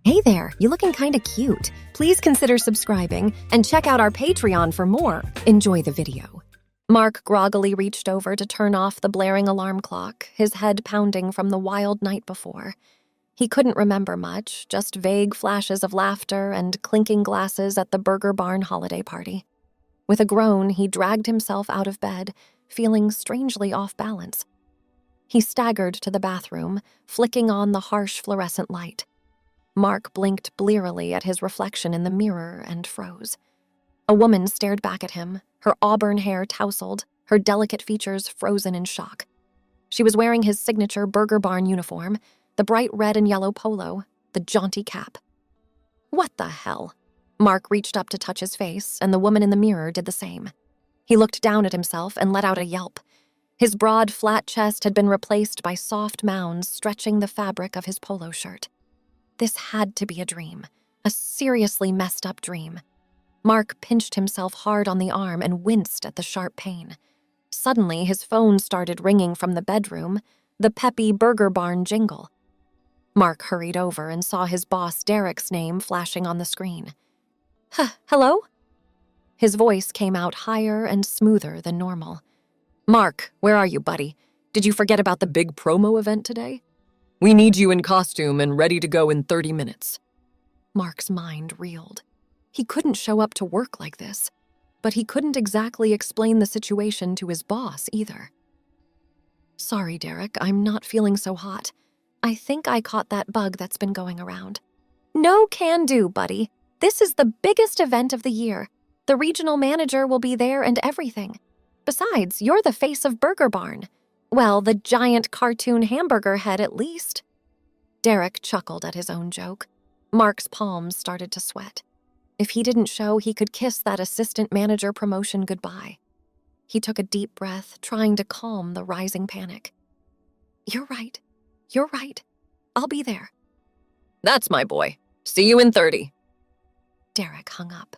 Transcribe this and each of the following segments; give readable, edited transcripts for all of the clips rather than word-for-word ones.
Hey there, you looking kinda cute. Please consider subscribing and check out our Patreon for more. Enjoy the video. Mark groggily reached over to turn off the blaring alarm clock, his head pounding from the wild night before. He couldn't remember much, just vague flashes of laughter and clinking glasses at the Burger Barn holiday party. With a groan, he dragged himself out of bed, feeling strangely off balance. He staggered to the bathroom, flicking on the harsh fluorescent light. Mark blinked blearily at his reflection in the mirror and froze. A woman stared back at him, her auburn hair tousled, her delicate features frozen in shock. She was wearing his signature Burger Barn uniform, the bright red and yellow polo, the jaunty cap. What the hell? Mark reached up to touch his face, and the woman in the mirror did the same. He looked down at himself and let out a yelp. His broad, flat chest had been replaced by soft mounds stretching the fabric of his polo shirt. This had to be a dream, a seriously messed up dream. Mark pinched himself hard on the arm and winced at the sharp pain. Suddenly, his phone started ringing from the bedroom, the peppy Burger Barn jingle. Mark hurried over and saw his boss Derek's name flashing on the screen. Hello? His voice came out higher and smoother than normal. Mark, where are you, buddy? Did you forget about the big promo event today? We need you in costume and ready to go in 30 minutes. Mark's mind reeled. He couldn't show up to work like this, but he couldn't exactly explain the situation to his boss either. Sorry, Derek, I'm not feeling so hot. I think I caught that bug that's been going around. No can do, buddy. This is the biggest event of the year. The regional manager will be there and everything. Besides, you're the face of Burger Barn. Well, the giant cartoon hamburger head at least. Derek chuckled at his own joke. Mark's palms started to sweat. If he didn't show, he could kiss that assistant manager promotion goodbye. He took a deep breath, trying to calm the rising panic. You're right. I'll be there. That's my boy. See you in 30. Derek hung up.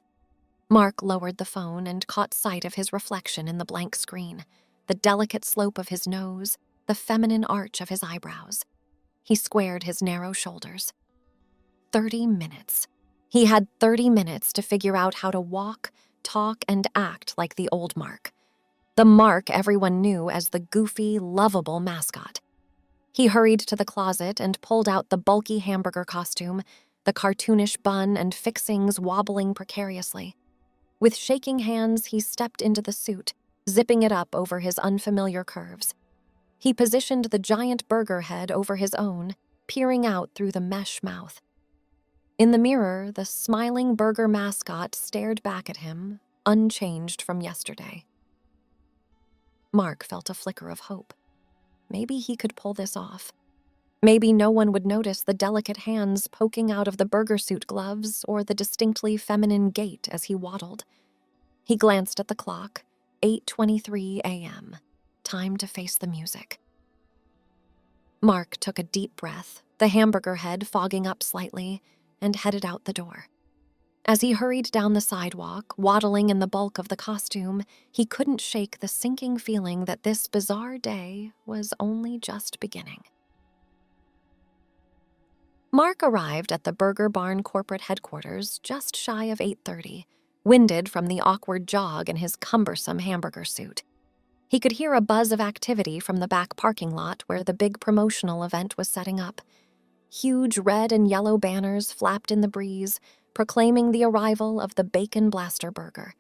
Mark lowered the phone and caught sight of his reflection in the blank screen, the delicate slope of his nose, the feminine arch of his eyebrows. He squared his narrow shoulders. 30 minutes. He had 30 minutes to figure out how to walk, talk, and act like the old Mark. The Mark everyone knew as the goofy, lovable mascot. He hurried to the closet and pulled out the bulky hamburger costume, the cartoonish bun and fixings wobbling precariously. With shaking hands, he stepped into the suit, zipping it up over his unfamiliar curves. He positioned the giant burger head over his own, peering out through the mesh mouth. In the mirror, the smiling burger mascot stared back at him, unchanged from yesterday. Mark felt a flicker of hope. Maybe he could pull this off. Maybe no one would notice the delicate hands poking out of the burger suit gloves or the distinctly feminine gait as he waddled. He glanced at the clock. 8:23 a.m. Time to face the music. Mark took a deep breath, the hamburger head fogging up slightly, and headed out the door. As he hurried down the sidewalk, waddling in the bulk of the costume, he couldn't shake the sinking feeling that this bizarre day was only just beginning. Mark arrived at the Burger Barn corporate headquarters just shy of 8:30. Winded from the awkward jog in his cumbersome hamburger suit. He could hear a buzz of activity from the back parking lot where the big promotional event was setting up. Huge red and yellow banners flapped in the breeze, proclaiming the arrival of the Bacon Blaster Burger.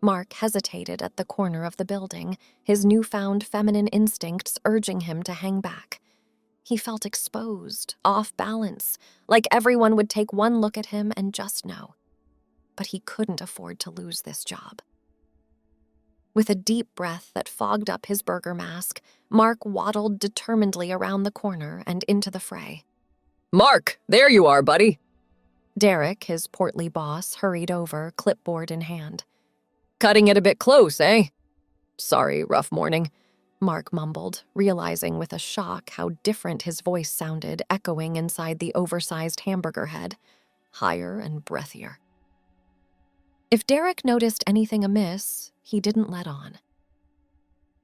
Mark hesitated at the corner of the building, his newfound feminine instincts urging him to hang back. He felt exposed, off balance, like everyone would take one look at him and just know. But he couldn't afford to lose this job. With a deep breath that fogged up his burger mask, Mark waddled determinedly around the corner and into the fray. Mark, there you are, buddy. Derek, his portly boss, hurried over, clipboard in hand. Cutting it a bit close, eh? Sorry, rough morning, Mark mumbled, realizing with a shock how different his voice sounded echoing inside the oversized hamburger head, higher and breathier. If Derek noticed anything amiss, he didn't let on.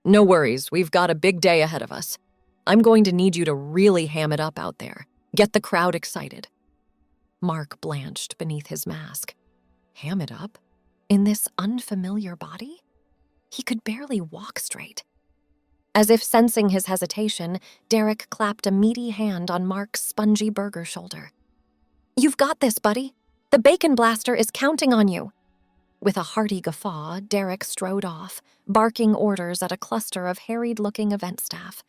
No worries, we've got a big day ahead of us. I'm going to need you to really ham it up out there. Get the crowd excited. Mark blanched beneath his mask. Ham it up? In this unfamiliar body? He could barely walk straight. As if sensing his hesitation, Derek clapped a meaty hand on Mark's spongy burger shoulder. You've got this, buddy. The Bacon Blaster is counting on you. With a hearty guffaw, Derek strode off, barking orders at a cluster of harried-looking event staff.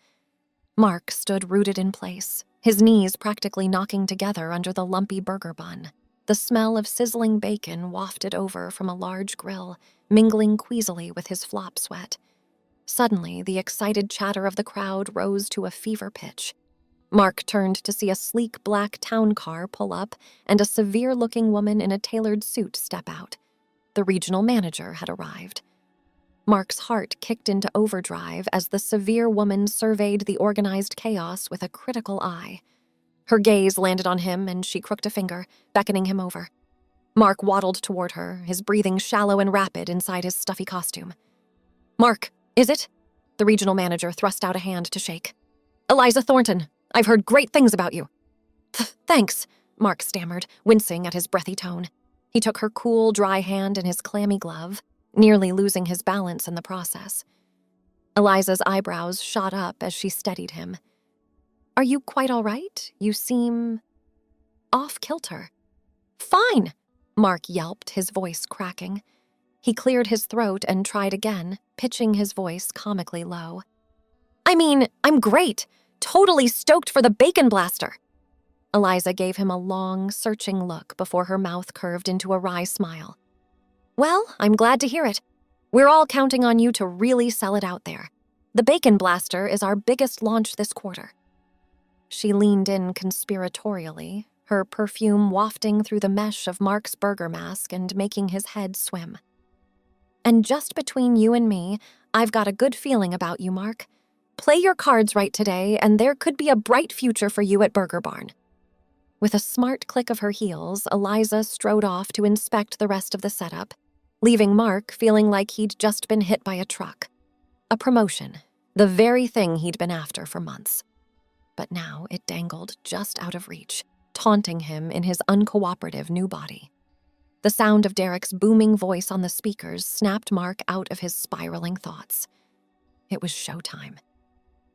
Mark stood rooted in place, his knees practically knocking together under the lumpy burger bun. The smell of sizzling bacon wafted over from a large grill, mingling queasily with his flop sweat. Suddenly, the excited chatter of the crowd rose to a fever pitch. Mark turned to see a sleek black town car pull up and a severe-looking woman in a tailored suit step out. The regional manager had arrived. Mark's heart kicked into overdrive as the severe woman surveyed the organized chaos with a critical eye. Her gaze landed on him and she crooked a finger, beckoning him over. Mark waddled toward her, his breathing shallow and rapid inside his stuffy costume. Mark, is it? The regional manager thrust out a hand to shake. Eliza Thornton, I've heard great things about you. Thanks, Mark stammered, wincing at his breathy tone. He took her cool, dry hand in his clammy glove, nearly losing his balance in the process. Eliza's eyebrows shot up as she steadied him. Are you quite all right? You seem off-kilter. Fine, Mark yelped, his voice cracking. He cleared his throat and tried again, pitching his voice comically low. I mean, I'm great. Totally stoked for the Bacon Blaster. Eliza gave him a long, searching look before her mouth curved into a wry smile. Well, I'm glad to hear it. We're all counting on you to really sell it out there. The Bacon Blaster is our biggest launch this quarter. She leaned in conspiratorially, her perfume wafting through the mesh of Mark's burger mask and making his head swim. And just between you and me, I've got a good feeling about you, Mark. Play your cards right today, and there could be a bright future for you at Burger Barn. With a smart click of her heels, Eliza strode off to inspect the rest of the setup, leaving Mark feeling like he'd just been hit by a truck. A promotion, the very thing he'd been after for months. But now it dangled just out of reach, taunting him in his uncooperative new body. The sound of Derek's booming voice on the speakers snapped Mark out of his spiraling thoughts. It was showtime.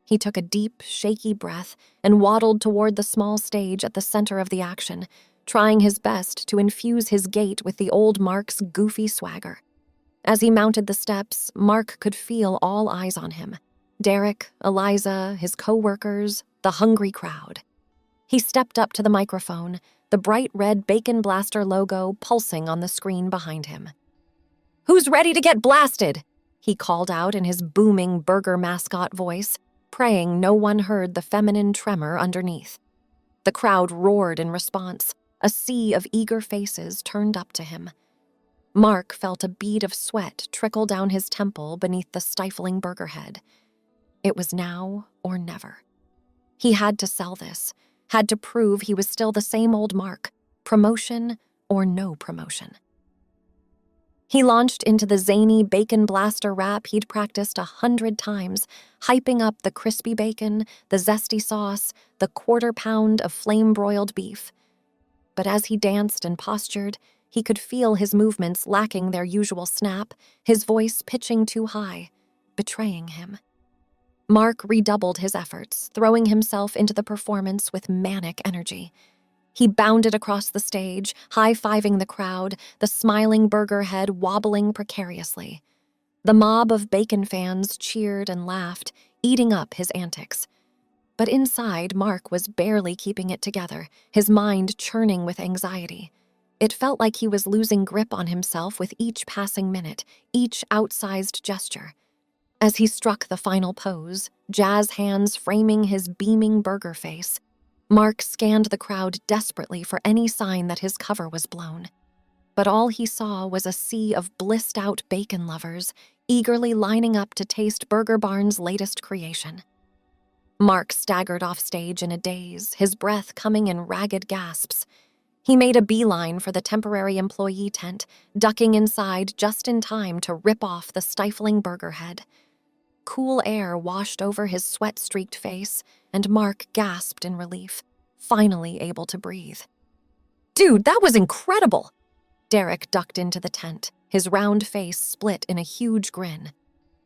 He took a deep, shaky breath and waddled toward the small stage at the center of the action, trying his best to infuse his gait with the old Mark's goofy swagger. As he mounted the steps, Mark could feel all eyes on him. Derek, Eliza, his co-workers, the hungry crowd. He stepped up to the microphone, the bright red Bacon Blaster logo pulsing on the screen behind him. Who's ready to get blasted? He called out in his booming burger mascot voice, praying no one heard the feminine tremor underneath. The crowd roared in response, a sea of eager faces turned up to him. Mark felt a bead of sweat trickle down his temple beneath the stifling burger head. It was now or never. He had to sell this, had to prove he was still the same old Mark, promotion or no promotion. He launched into the zany Bacon Blaster rap he'd practiced 100 times, hyping up the crispy bacon, the zesty sauce, the quarter-pound of flame-broiled beef. But as he danced and postured, he could feel his movements lacking their usual snap, his voice pitching too high, betraying him. Mark redoubled his efforts, throwing himself into the performance with manic energy. He bounded across the stage, high-fiving the crowd, the smiling burger head wobbling precariously. The mob of Bacon fans cheered and laughed, eating up his antics. But inside, Mark was barely keeping it together, his mind churning with anxiety. It felt like he was losing grip on himself with each passing minute, each outsized gesture. As he struck the final pose, jazz hands framing his beaming burger face, Mark scanned the crowd desperately for any sign that his cover was blown. But all he saw was a sea of blissed-out bacon lovers, eagerly lining up to taste Burger Barn's latest creation. Mark staggered off stage in a daze, his breath coming in ragged gasps. He made a beeline for the temporary employee tent, ducking inside just in time to rip off the stifling burger head. Cool air washed over his sweat-streaked face, and Mark gasped in relief, finally able to breathe. Dude, that was incredible! Derek ducked into the tent, his round face split in a huge grin.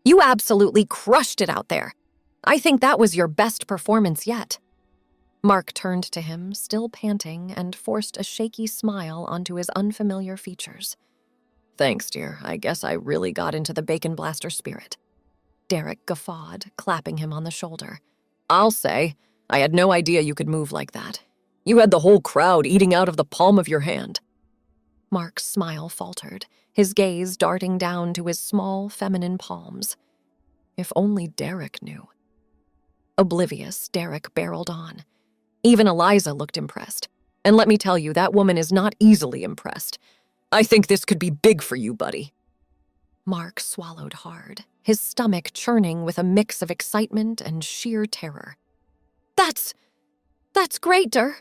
You absolutely crushed it out there. I think that was your best performance yet. Mark turned to him, still panting, and forced a shaky smile onto his unfamiliar features. Thanks, dear. I guess I really got into the Bacon Blaster spirit. Derek guffawed, clapping him on the shoulder. I'll say, I had no idea you could move like that. You had the whole crowd eating out of the palm of your hand. Mark's smile faltered, his gaze darting down to his small, feminine palms. If only Derek knew. Oblivious, Derek barreled on. Even Eliza looked impressed. And let me tell you, that woman is not easily impressed. I think this could be big for you, buddy. Mark swallowed hard, his stomach churning with a mix of excitement and sheer terror. That's great, Der.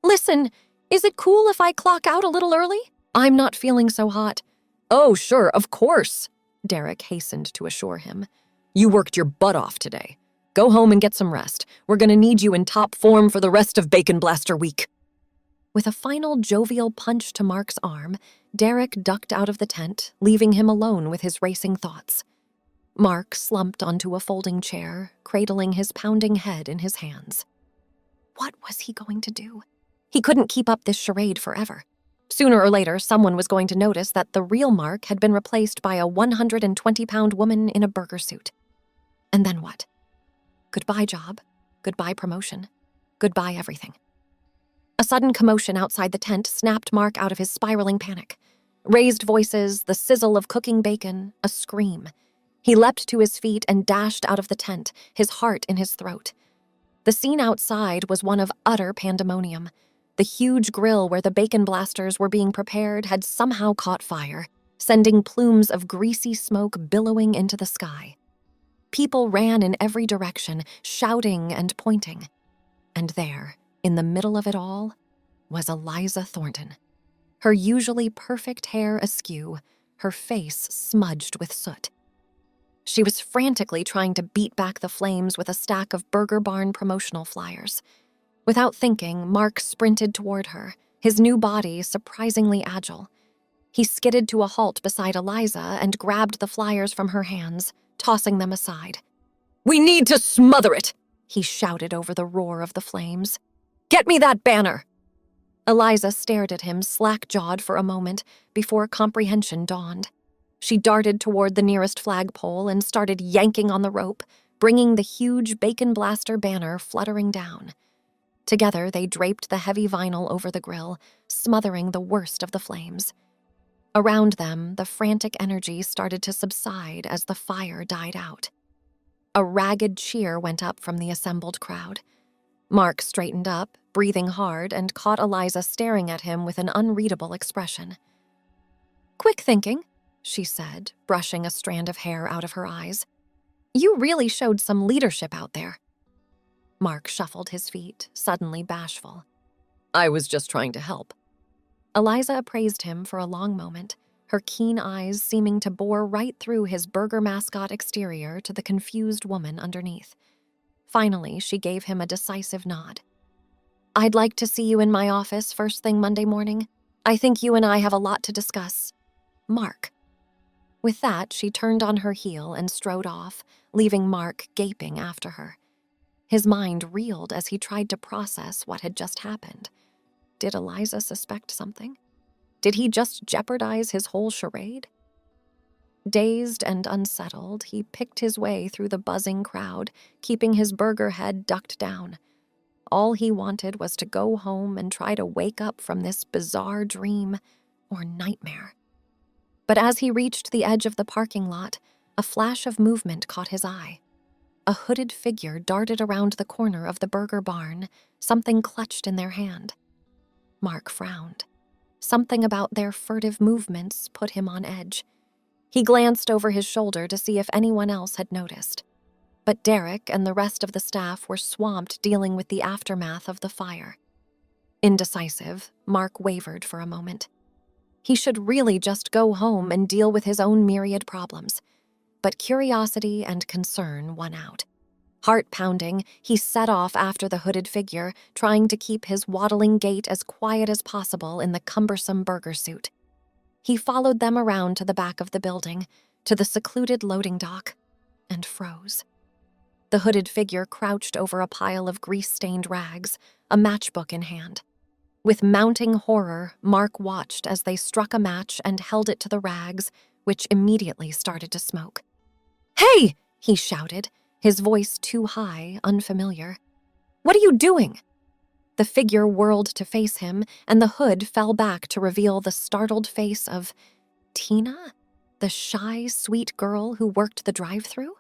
Listen, is it cool if I clock out a little early? I'm not feeling so hot. Oh, sure, of course, Derek hastened to assure him. You worked your butt off today. Go home and get some rest. We're gonna need you in top form for the rest of Bacon Blaster Week. With a final jovial punch to Mark's arm, Derek ducked out of the tent, leaving him alone with his racing thoughts. Mark slumped onto a folding chair, cradling his pounding head in his hands. What was he going to do? He couldn't keep up this charade forever. Sooner or later, someone was going to notice that the real Mark had been replaced by a 120-pound woman in a burger suit. And then what? Goodbye job, goodbye promotion, goodbye everything. A sudden commotion outside the tent snapped Mark out of his spiraling panic. Raised voices, the sizzle of cooking bacon, a scream. He leapt to his feet and dashed out of the tent, his heart in his throat. The scene outside was one of utter pandemonium. The huge grill where the bacon blasters were being prepared had somehow caught fire, sending plumes of greasy smoke billowing into the sky. People ran in every direction, shouting and pointing. And there, in the middle of it all, was Eliza Thornton. Her usually perfect hair askew, her face smudged with soot. She was frantically trying to beat back the flames with a stack of Burger Barn promotional flyers. Without thinking, Mark sprinted toward her, his new body surprisingly agile. He skidded to a halt beside Eliza and grabbed the flyers from her hands, tossing them aside. We need to smother it, he shouted over the roar of the flames. Get me that banner! Eliza stared at him slack-jawed for a moment before comprehension dawned. She darted toward the nearest flagpole and started yanking on the rope, bringing the huge Bacon Blaster banner fluttering down. Together, they draped the heavy vinyl over the grill, smothering the worst of the flames. Around them, the frantic energy started to subside as the fire died out. A ragged cheer went up from the assembled crowd. Mark straightened up, breathing hard, and caught Eliza staring at him with an unreadable expression. Quick thinking, she said, brushing a strand of hair out of her eyes. You really showed some leadership out there. Mark shuffled his feet, suddenly bashful. I was just trying to help. Eliza appraised him for a long moment, her keen eyes seeming to bore right through his burger mascot exterior to the confused woman underneath. Finally, she gave him a decisive nod. I'd like to see you in my office first thing Monday morning. I think you and I have a lot to discuss. Mark. With that, she turned on her heel and strode off, leaving Mark gaping after her. His mind reeled as he tried to process what had just happened. Did Eliza suspect something? Did he just jeopardize his whole charade? Dazed and unsettled, he picked his way through the buzzing crowd, keeping his burger head ducked down. All he wanted was to go home and try to wake up from this bizarre dream or nightmare. But as he reached the edge of the parking lot, a flash of movement caught his eye. A hooded figure darted around the corner of the burger barn, something clutched in their hand. Mark frowned. Something about their furtive movements put him on edge. He glanced over his shoulder to see if anyone else had noticed. But Derek and the rest of the staff were swamped dealing with the aftermath of the fire. Indecisive, Mark wavered for a moment. He should really just go home and deal with his own myriad problems. But curiosity and concern won out. Heart pounding, he set off after the hooded figure, trying to keep his waddling gait as quiet as possible in the cumbersome burger suit. He followed them around to the back of the building, to the secluded loading dock, and froze. The hooded figure crouched over a pile of grease-stained rags, a matchbook in hand. With mounting horror, Mark watched as they struck a match and held it to the rags, which immediately started to smoke. "Hey!" he shouted, his voice too high, unfamiliar. "What are you doing?" The figure whirled to face him, and the hood fell back to reveal the startled face of Tina, the shy, sweet girl who worked the drive-thru.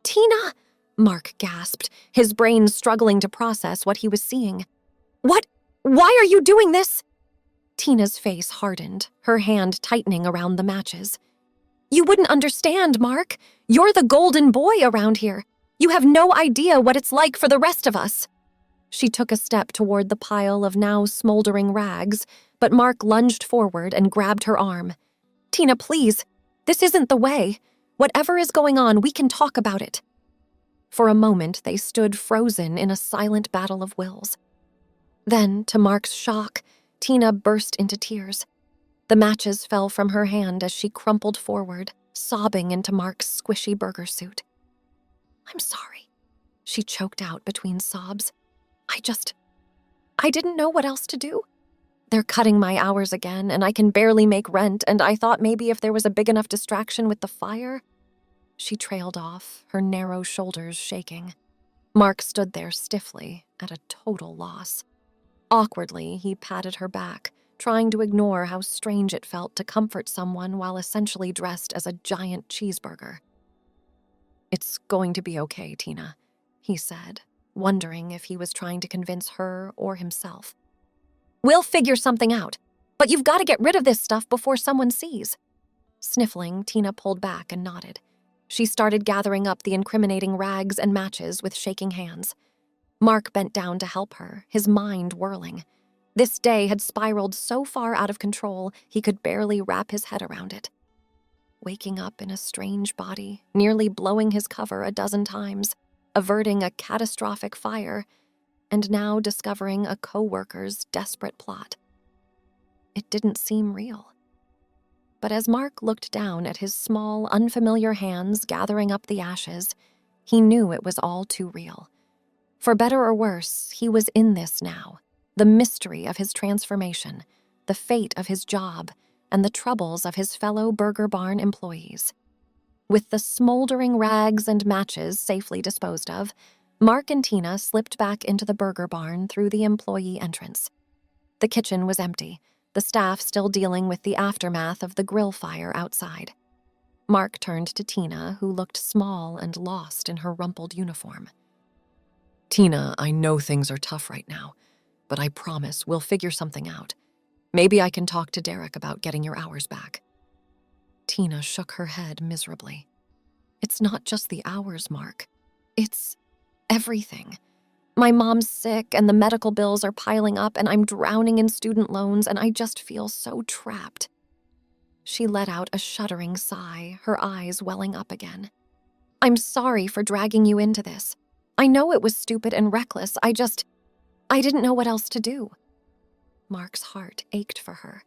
"Tina!" Mark gasped, his brain struggling to process what he was seeing. "What? Why are you doing this?" Tina's face hardened, her hand tightening around the matches. "You wouldn't understand, Mark. You're the golden boy around here. You have no idea what it's like for the rest of us." She took a step toward the pile of now smoldering rags, but Mark lunged forward and grabbed her arm. "Tina, please. This isn't the way. Whatever is going on, we can talk about it." For a moment, they stood frozen in a silent battle of wills. Then, to Mark's shock, Tina burst into tears. The matches fell from her hand as she crumpled forward, sobbing into Mark's squishy burger suit. "I'm sorry," she choked out between sobs. I didn't know what else to do. They're cutting my hours again, and I can barely make rent, and I thought maybe if there was a big enough distraction with the fire." She trailed off, her narrow shoulders shaking. Mark stood there stiffly, at a total loss. Awkwardly, he patted her back, trying to ignore how strange it felt to comfort someone while essentially dressed as a giant cheeseburger. "It's going to be okay, Tina," he said, wondering if he was trying to convince her or himself. "We'll figure something out, but you've got to get rid of this stuff before someone sees." Sniffling, Tina pulled back and nodded. She started gathering up the incriminating rags and matches with shaking hands. Mark bent down to help her, his mind whirling. This day had spiraled so far out of control, he could barely wrap his head around it. Waking up in a strange body, nearly blowing his cover a dozen times, averting a catastrophic fire, and now discovering a co-worker's desperate plot. It didn't seem real. But as Mark looked down at his small, unfamiliar hands gathering up the ashes, he knew it was all too real. For better or worse, he was in this now, the mystery of his transformation, the fate of his job, and the troubles of his fellow Burger Barn employees. With the smoldering rags and matches safely disposed of, Mark and Tina slipped back into the Burger Barn through the employee entrance. The kitchen was empty, the staff still dealing with the aftermath of the grill fire outside. Mark turned to Tina, who looked small and lost in her rumpled uniform. "Tina, I know things are tough right now, but I promise we'll figure something out. Maybe I can talk to Derek about getting your hours back." Tina shook her head miserably. "It's not just the hours, Mark. It's everything. My mom's sick, and the medical bills are piling up, and I'm drowning in student loans, and I just feel so trapped." She let out a shuddering sigh, her eyes welling up again. "I'm sorry for dragging you into this. I know it was stupid and reckless. I didn't know what else to do." Mark's heart ached for her.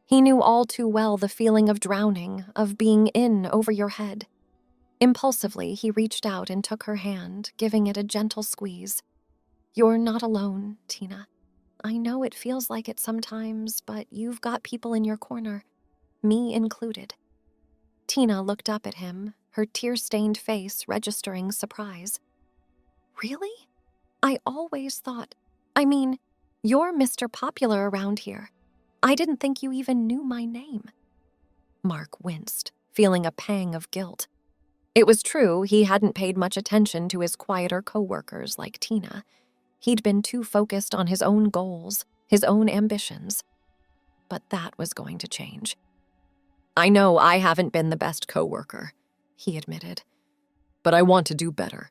He knew all too well the feeling of drowning, of being in over your head. Impulsively, he reached out and took her hand, giving it a gentle squeeze. "You're not alone, Tina. I know it feels like it sometimes, but you've got people in your corner, me included." Tina looked up at him, her tear-stained face registering surprise. "Really? I always thought, you're Mr. Popular around here. I didn't think you even knew my name." Mark winced, feeling a pang of guilt. It was true he hadn't paid much attention to his quieter co-workers like Tina. He'd been too focused on his own goals, his own ambitions. But that was going to change. "I know I haven't been the best co-worker," he admitted. "But I want to do better,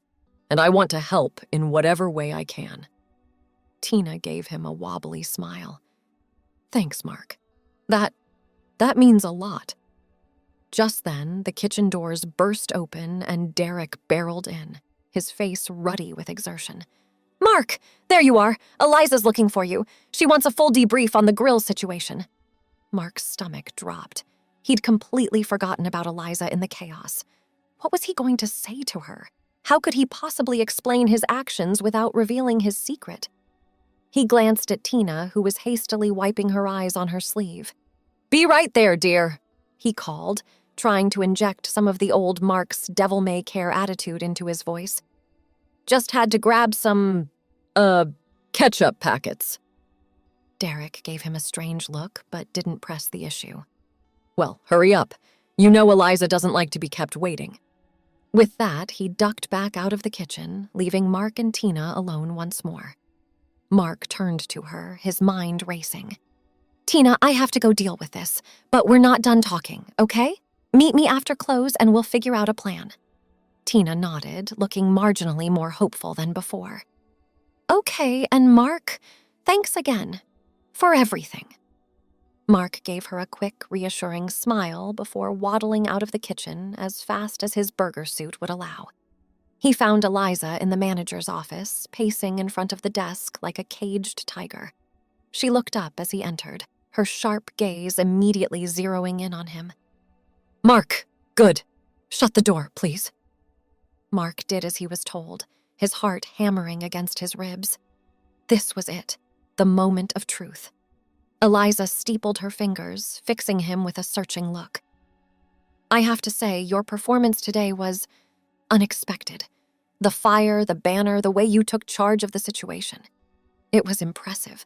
and I want to help in whatever way I can." Tina gave him a wobbly smile. "Thanks, Mark. That means a lot." Just then, the kitchen doors burst open and Derek barreled in, his face ruddy with exertion. "Mark, there you are. Eliza's looking for you. She wants a full debrief on the grill situation." Mark's stomach dropped. He'd completely forgotten about Eliza in the chaos. What was he going to say to her? How could he possibly explain his actions without revealing his secret? He glanced at Tina, who was hastily wiping her eyes on her sleeve. "Be right there, dear," he called, trying to inject some of the old Mark's devil-may-care attitude into his voice. "Just had to grab some, ketchup packets." Derek gave him a strange look, but didn't press the issue. "Well, hurry up. You know Eliza doesn't like to be kept waiting." With that, he ducked back out of the kitchen, leaving Mark and Tina alone once more. Mark turned to her, his mind racing. "Tina, I have to go deal with this, but we're not done talking, okay? Meet me after close and we'll figure out a plan." Tina nodded, looking marginally more hopeful than before. "Okay, and Mark, thanks again. For everything." Mark gave her a quick, reassuring smile before waddling out of the kitchen as fast as his burger suit would allow. He found Eliza in the manager's office, pacing in front of the desk like a caged tiger. She looked up as he entered, her sharp gaze immediately zeroing in on him. "Mark, good. Shut the door, please." Mark did as he was told, his heart hammering against his ribs. This was it, the moment of truth. Eliza steepled her fingers, fixing him with a searching look. "I have to say, your performance today was unexpected. The fire, the banner, the way you took charge of the situation. It was impressive."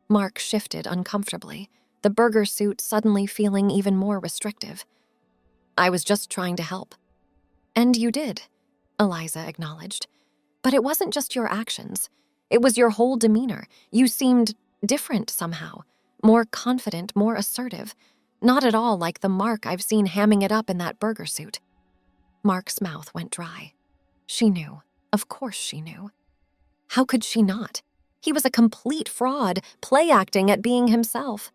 Mark shifted uncomfortably, the burger suit suddenly feeling even more restrictive. "I was just trying to help." "And you did," Eliza acknowledged. "But it wasn't just your actions. It was your whole demeanor. You seemed different somehow, more confident, more assertive. Not at all like the Mark I've seen hamming it up in that burger suit." Mark's mouth went dry. She knew. Of course she knew. How could she not? He was a complete fraud, play-acting at being himself.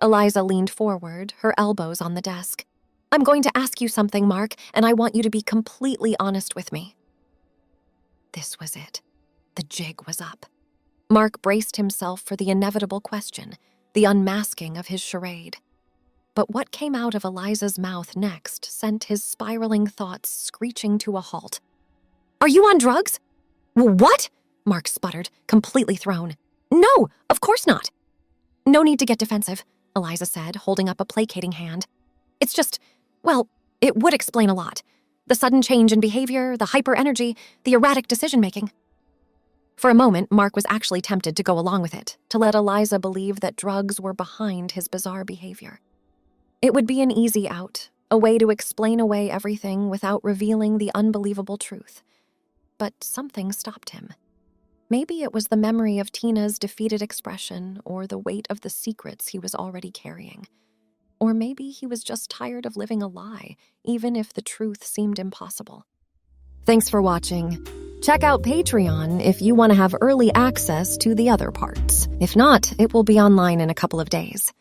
Eliza leaned forward, her elbows on the desk. "I'm going to ask you something, Mark, and I want you to be completely honest with me." This was it. The jig was up. Mark braced himself for the inevitable question, the unmasking of his charade. But what came out of Eliza's mouth next sent his spiraling thoughts screeching to a halt. "Are you on drugs?" "What?" Mark sputtered, completely thrown. "No, of course not." "No need to get defensive," Eliza said, holding up a placating hand. "It's just, well, it would explain a lot. The sudden change in behavior, the hyper-energy, the erratic decision-making." For a moment, Mark was actually tempted to go along with it, to let Eliza believe that drugs were behind his bizarre behavior. It would be an easy out, a way to explain away everything without revealing the unbelievable truth. But something stopped him. Maybe it was the memory of Tina's defeated expression or the weight of the secrets he was already carrying. Or maybe he was just tired of living a lie, even if the truth seemed impossible. Thanks for watching. Check out Patreon if you want to have early access to the other parts. If not, it will be online in a couple of days.